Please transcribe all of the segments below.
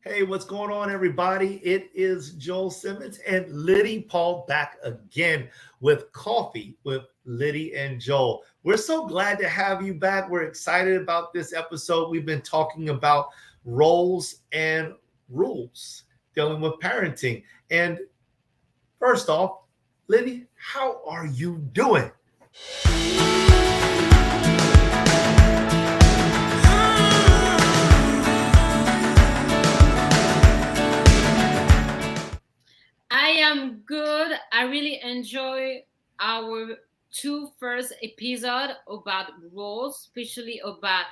Hey, what's going on, everybody? It is Joel Simmons and Lydie Paul back again with Coffee with Lydie and Joel. We're so glad to have you back. We're excited about this episode. We've been talking about roles and rules dealing with parenting. And first off, Lydie, how are you doing? I am good. I really enjoy our two first episode about roles, especially about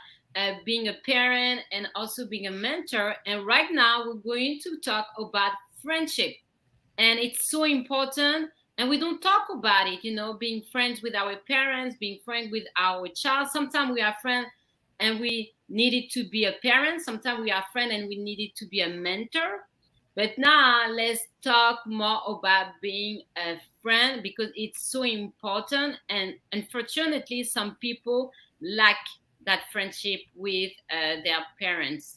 being a parent and also being a mentor. And right now we're going to talk about friendship, and it's so important. And we don't talk about it, being friends with our parents, being friends with our child. Sometimes we are friends and we needed to be a parent. Sometimes we are friends and we needed to be a mentor. But now let's talk more about being a friend because it's so important. And unfortunately, some people lack that friendship with their parents.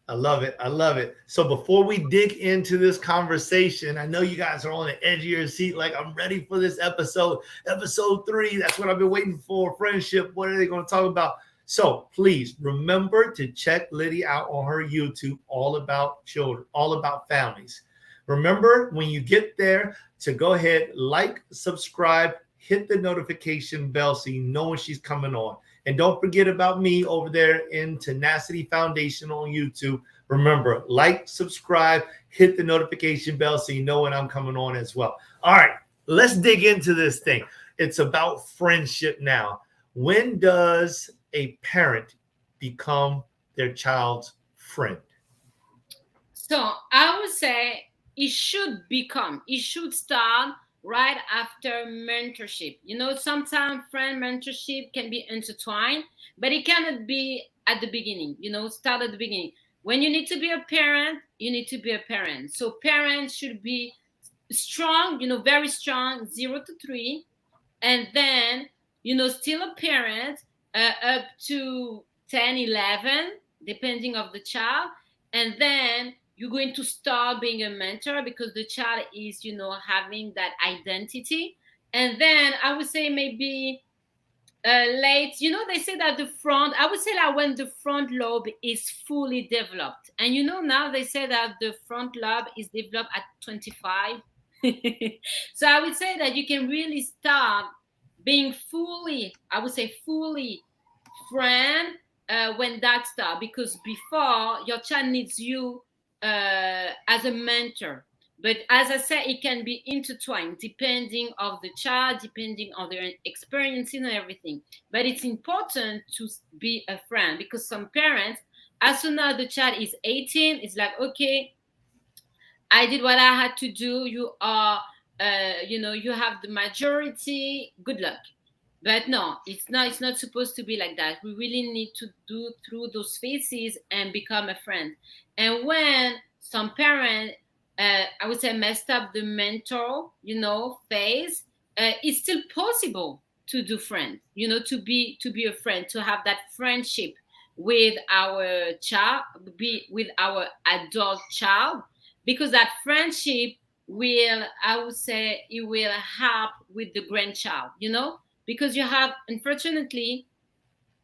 I love it. I love it. So before we dig into this conversation, I know you guys are on the edge of your seat, like I'm ready for this episode. Episode 3. That's what I've been waiting for. Friendship. What are they going to talk about? So please remember to check Lydie out on her YouTube, all about children, all about families. Remember when you get there to go ahead, like, subscribe, hit the notification bell so you know when she's coming on. And don't forget about me over there in Tenacity Foundation on YouTube. Remember, like, subscribe, hit the notification bell so you know when I'm coming on as well. All right, let's dig into this thing. It's about friendship now. When does a parent become their child's friend? So I would say it should start right after mentorship. Sometimes friend mentorship can be intertwined, but it cannot be at the beginning, start at the beginning. When you need to be a parent, you need to be a parent. So parents should be strong, very strong, 0 to 3, and then still a parent up to 10, 11, depending of the child. And then you're going to start being a mentor because the child is having that identity. And then I would say maybe late, they say that the front, I would say that when the front lobe is fully developed, and now they say that the front lobe is developed at 25. So I would say that you can really start being fully, I would say fully friend when that start, because before your child needs you as a mentor. But as I said, it can be intertwined depending of the child, depending on their experiences and everything. But it's important to be a friend, because some parents, as soon as the child is 18, it's like, okay, I did what I had to do. You are, you have the majority. Good luck. But no, it's not. It's not supposed to be like that. We really need to do through those phases and become a friend. And when some parent, I would say, messed up the mentor, phase, it's still possible to do friends. To be a friend, to have that friendship with our child, be with our adult child, because that friendship will, I would say, it will help with the grandchild. Because you have, unfortunately,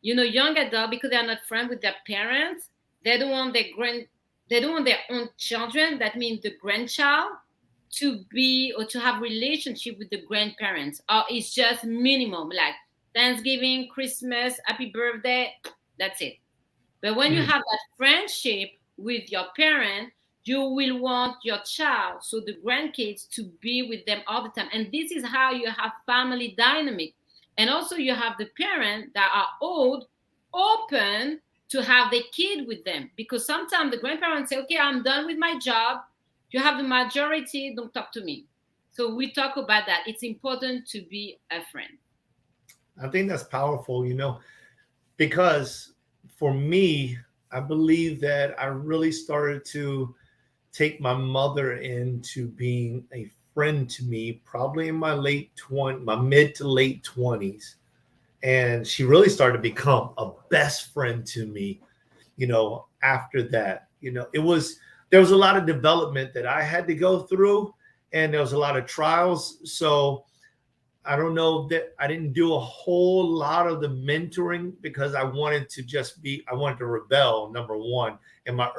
young adults, because they are not friends with their parents, they don't want they don't want their own children, that means the grandchild, to be or to have relationship with the grandparents, or it's just minimum, like Thanksgiving, Christmas, happy birthday, that's it. But when you Hmm. have that friendship with your parent, you will want your child, so the grandkids, to be with them all the time. And this is how you have family dynamic. And also you have the parents that are old, open to have the kid with them. Because sometimes the grandparents say, okay, I'm done with my job. You have the majority, don't talk to me. So we talk about that. It's important to be a friend. I think that's powerful, because for me, I believe that I really started to take my mother into being a friend to me probably in my mid to late 20s. And she really started to become a best friend to me, after that. It was there was a lot of development that I had to go through, and there was a lot of trials. So I don't know that I didn't do a whole lot of the mentoring because I wanted to rebel. Number one, in my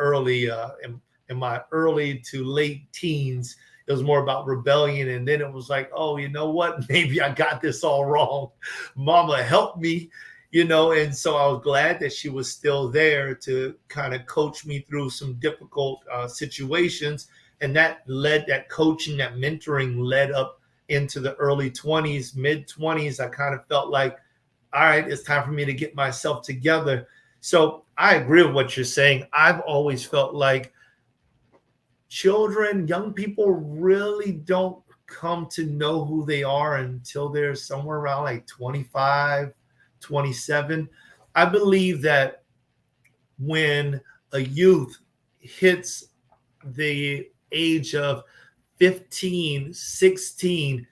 in my early to late teens, it was more about rebellion, and then it was like, oh, you know what? Maybe I got this all wrong. Mama, help me. And so I was glad that she was still there to kind of coach me through some difficult situations, and that coaching, that mentoring led up into the early 20s, mid 20s. I kind of felt like, all right, it's time for me to get myself together. So I agree with what you're saying. I've always felt like young people really don't come to know who they are until they're somewhere around like 25, 27. I believe that when a youth hits the age of 15, 16,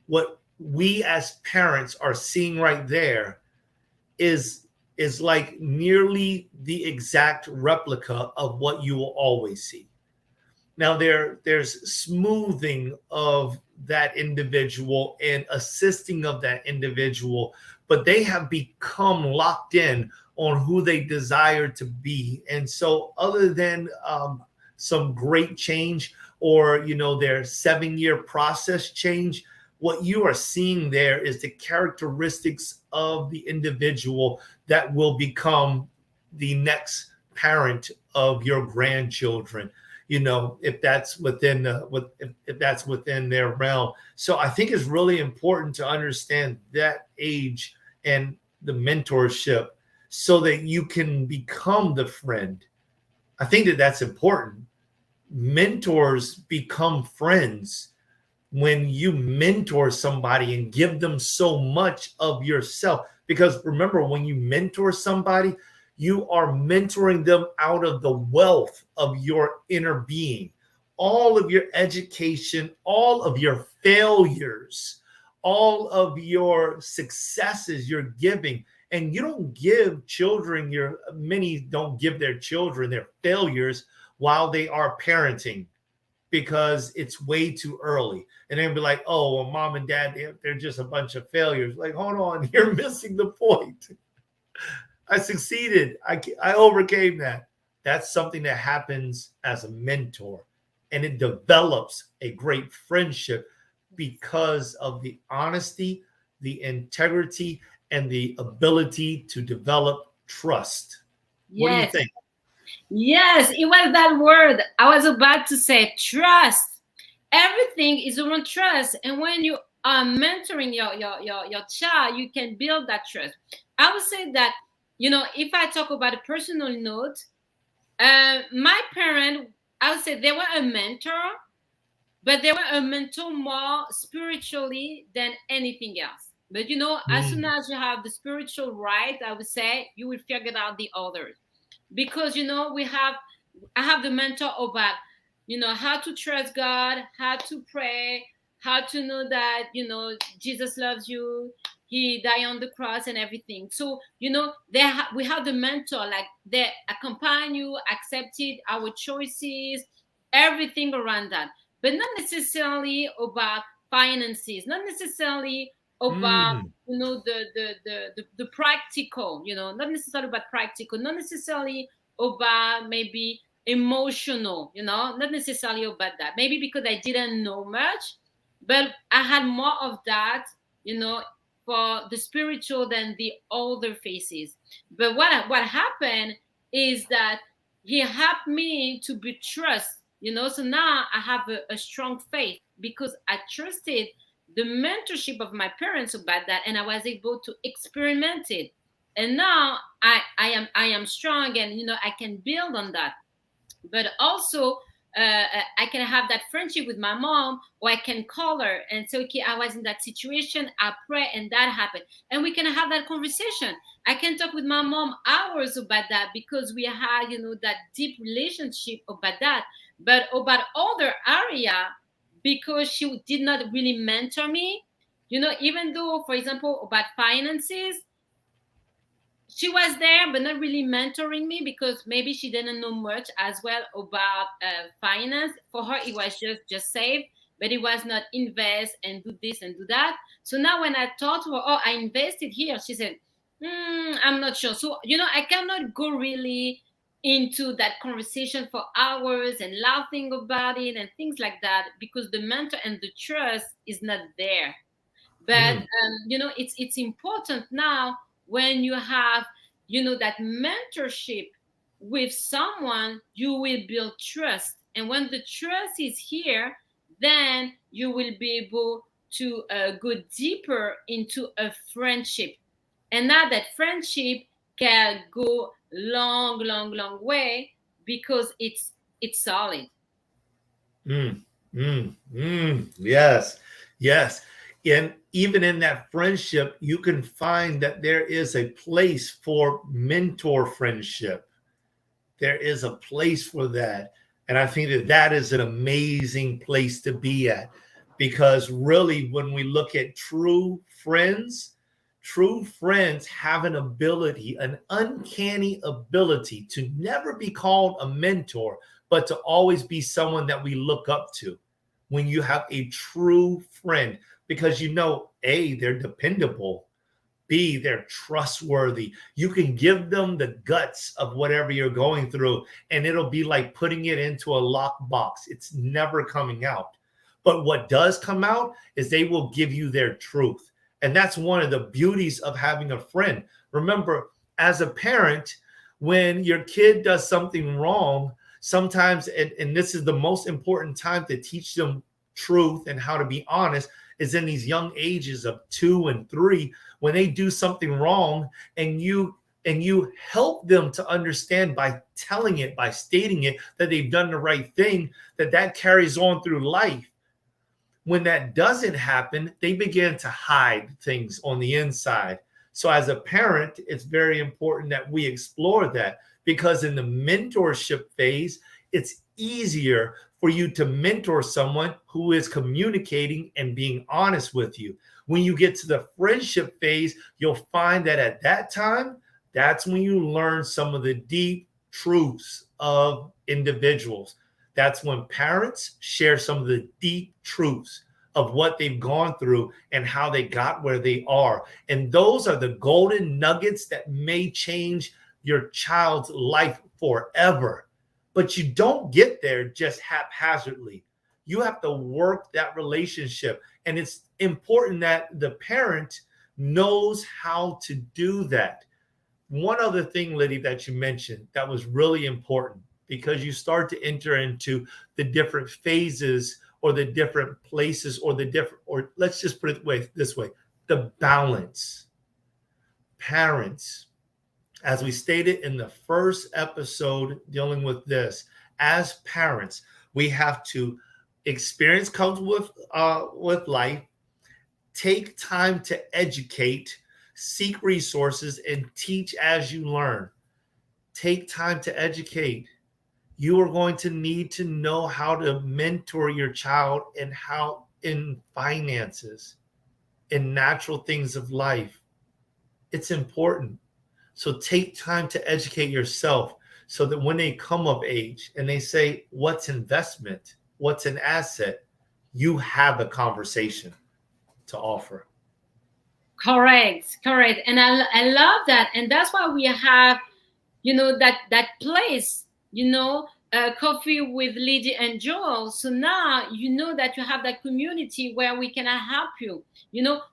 what we as parents are seeing right there is like nearly the exact replica of what you will always see. Now there's smoothing of that individual and assisting of that individual, but they have become locked in on who they desire to be. And so other than some great change, or their 7-year process change, what you are seeing there is the characteristics of the individual that will become the next parent of your grandchildren, if that's within if that's within their realm. So I think it's really important to understand that age and the mentorship so that you can become the friend. I think that that's important. Mentors become friends when you mentor somebody and give them so much of yourself. Because remember, when you mentor somebody, you are mentoring them out of the wealth of your inner being, all of your education, all of your failures, all of your successes you're giving. And you don't give children many don't give their children their failures while they are parenting, because it's way too early. And they'll be like, oh, well, mom and dad, they're just a bunch of failures. Like, hold on, you're missing the point. I succeeded. I overcame that. That's something that happens as a mentor, and it develops a great friendship because of the honesty, the integrity, and the ability to develop trust. What do you Yes. think? Yes, it was that word. I was about to say trust. Everything is around trust. And when you are mentoring your child, you can build that trust. I would say that, if I talk about a personal note, my parent, I would say they were a mentor, but they were a mentor more spiritually than anything else. But as soon Mm, as you have the spiritual right, I would say you will figure out the others. Because I have the mentor about how to trust God, how to pray, how to know that Jesus loves you, he died on the cross and everything. So we have the mentor, like they accompany you, accepted our choices, everything around that, but not necessarily about finances, not necessarily about mm, the practical, not necessarily about practical, not necessarily about maybe emotional, not necessarily about that. Maybe because I didn't know much, but I had more of that, you know, for the spiritual than the older phases. But what happened is that he helped me to be trust, so now I have a strong faith because I trusted the mentorship of my parents about that, and I was able to experiment it. And now I am strong, and I can build on that. But also I can have that friendship with my mom, or I can call her and say, okay, I was in that situation, I pray, and that happened, and we can have that conversation. I can talk with my mom hours about that because we had that deep relationship about that. But about other area, because she did not really mentor me, even though, for example, about finances, she was there, but not really mentoring me because maybe she didn't know much as well about finance. For her, it was just save, but it was not invest and do this and do that. So now when I told her, oh, I invested here, she said, I'm not sure. So I cannot go really into that conversation for hours and laughing about it and things like that because the mentor and the trust is not there. But Mm, it's important now when you have that mentorship with someone, you will build trust, and when the trust is here, then you will be able to go deeper into a friendship, and now that friendship can go long, long, long way because it's solid. mm, yes, yes. And even in that friendship, you can find that there is a place for mentor friendship. There is a place for that. And I think that that is an amazing place to be at because really, when we look at true friends have an ability, an uncanny ability to never be called a mentor, but to always be someone that we look up to when you have a true friend because A, they're dependable. B, they're trustworthy. You can give them the guts of whatever you're going through, and it'll be like putting it into a locked box. It's never coming out. But what does come out is they will give you their truth. And that's one of the beauties of having a friend. Remember, as a parent, when your kid does something wrong, sometimes, and this is the most important time to teach them truth and how to be honest, is in these young ages of 2 and 3 when they do something wrong and you help them to understand by telling it, by stating it, that they've done the right thing, that carries on through life. When that doesn't happen, they begin to hide things on the inside. So as a parent, it's very important that we explore that because in the mentorship phase, it's easier for you to mentor someone who is communicating and being honest with you. When you get to the friendship phase, you'll find that at that time, that's when you learn some of the deep truths of individuals. That's when parents share some of the deep truths of what they've gone through and how they got where they are. And those are the golden nuggets that may change your child's life forever. But you don't get there just haphazardly. You have to work that relationship. And it's important that the parent knows how to do that. One other thing, Liddy, that you mentioned that was really important because you start to enter into the different phases or the different places or or let's just put it this way, the balance. Parents, as we stated in the first episode dealing with this, as parents, we have to experience comes with life, take time to educate, seek resources, and teach as you learn. Take time to educate. You are going to need to know how to mentor your child and how in finances, in natural things of life. It's important. So take time to educate yourself so that when they come of age and they say, what's investment? What's an asset? You have a conversation to offer. Correct, correct. And I love that. And that's why we have, that place, coffee with Lydie and Joel. So now you know that you have that community where we can help you.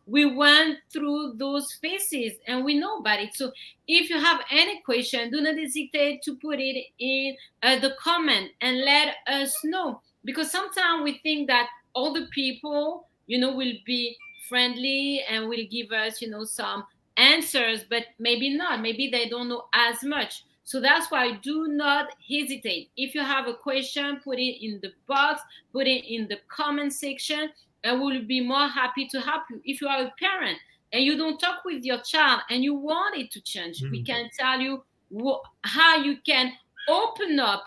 We went through those phases and we know about it. So if you have any question, do not hesitate to put it in the comment and let us know. Because sometimes we think that all the people, will be friendly and will give us, some answers, but maybe not. Maybe they don't know as much. So that's why do not hesitate. If you have a question, put it in the box, put it in the comment section, and we'll be more happy to help you. If you are a parent and you don't talk with your child and you want it to change, we Mm. can tell you how you can open up,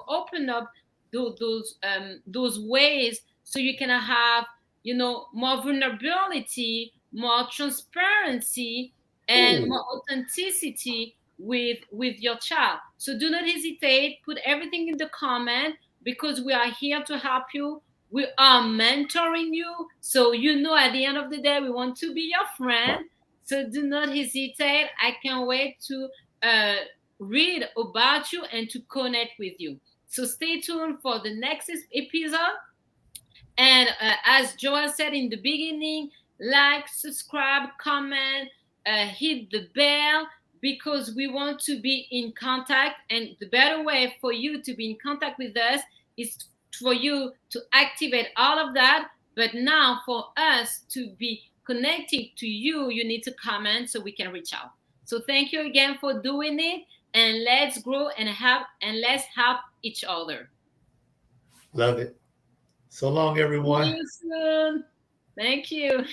open up those ways so you can have more vulnerability, more transparency, and Ooh. more authenticity with your child. So do not hesitate, put everything in the comment, because we are here to help you. We are mentoring you, so you know at the end of the day we want to be your friend. So do not hesitate. I can't wait to uh, read about you and to connect with you. So stay tuned for the next episode. And as Joel said in the beginning, like, subscribe, comment, hit the bell, because we want to be in contact. And the better way for you to be in contact with us is for you to activate all of that. But now, for us to be connected to you, you need to comment so we can reach out. So thank you again for doing it. And let's grow and let's help each other. Love it. So long, See everyone. you soon. Thank you.